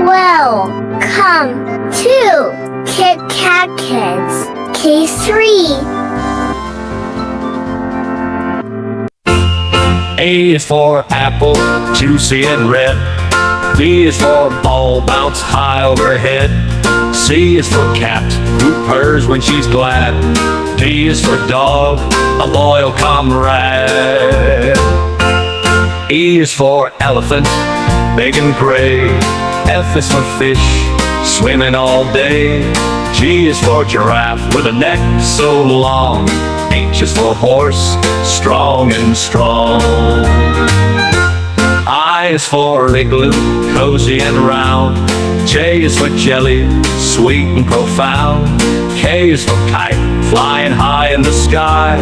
Welcome to kitkatKids K3. A is for apple, juicy and red. B is for ball, bounce high overhead. C is for cat, who purrs when she's glad. D is for dog, a loyal comrade. E is for elephant, big and gray. F is for fish, swimming all day. G is for giraffe, with a neck so long. H is for horse, strong and strong. I is for igloo, cozy and round. J is for jelly, sweet and profound. K is for kite, flying high in the sky.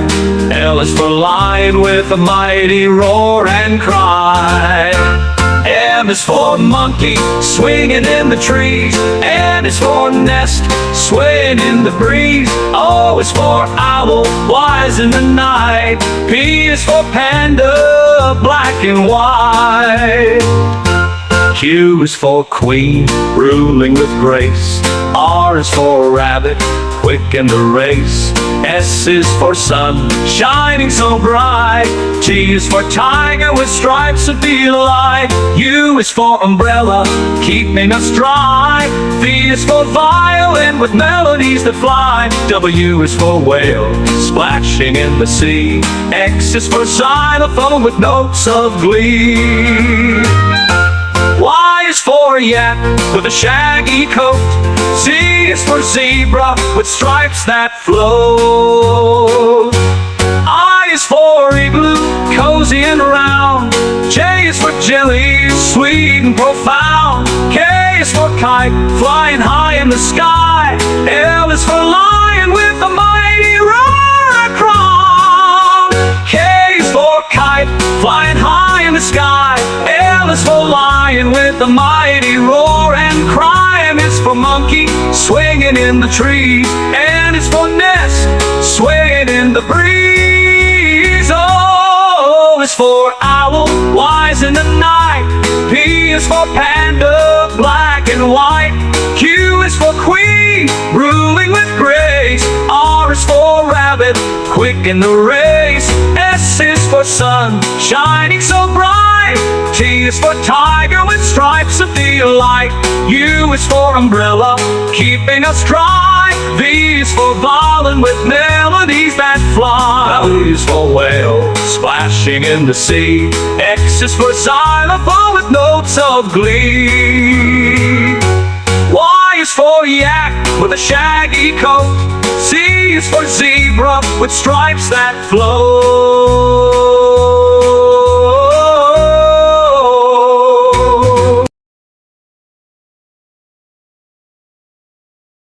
L is for lion, with a mighty roar and cry. M is for monkey, swinging in the trees. N is for nest, swaying in the breeze. O is for owl, wise in the night. P is for panda, black and white. Q is for queen, ruling with grace. R is for rabbit, quick in the race. S is for sun, shining so bright. T is for tiger, with stripes of delight. U is for umbrella, keeping us dry. V is for violin, with melodies that fly. W is for whale, splashing in the sea. X is for xylophone, with notes of glee. Y is for yak, with a shaggy coat. Z is for zebra, with stripes that float. I is for igloo, cozy and round. J is for jelly, sweet and profound. K is for kite, flying high in the sky. L is for lion, with a mighty roar and crown. K is for kite, flying high in the sky. L is for lion, with a mighty roar and cry. M is for monkey, swinging in the trees. N is for nest, swaying in the breeze. O is for owl, wise in the night. P is for panda, black and white. Q is for queen, ruling with grace. R is for rabbit, quick in the race. S is for sun, shining so bright. T is for tiger, with stripes of delight. U is for umbrella, keeping us dry. V is for violin, with melodies that fly. W is for whale, splashing in the sea. X is for xylophone, with notes of glee. Y is for yak, with a shaggy coat. Z is for zebra, with stripes that flow.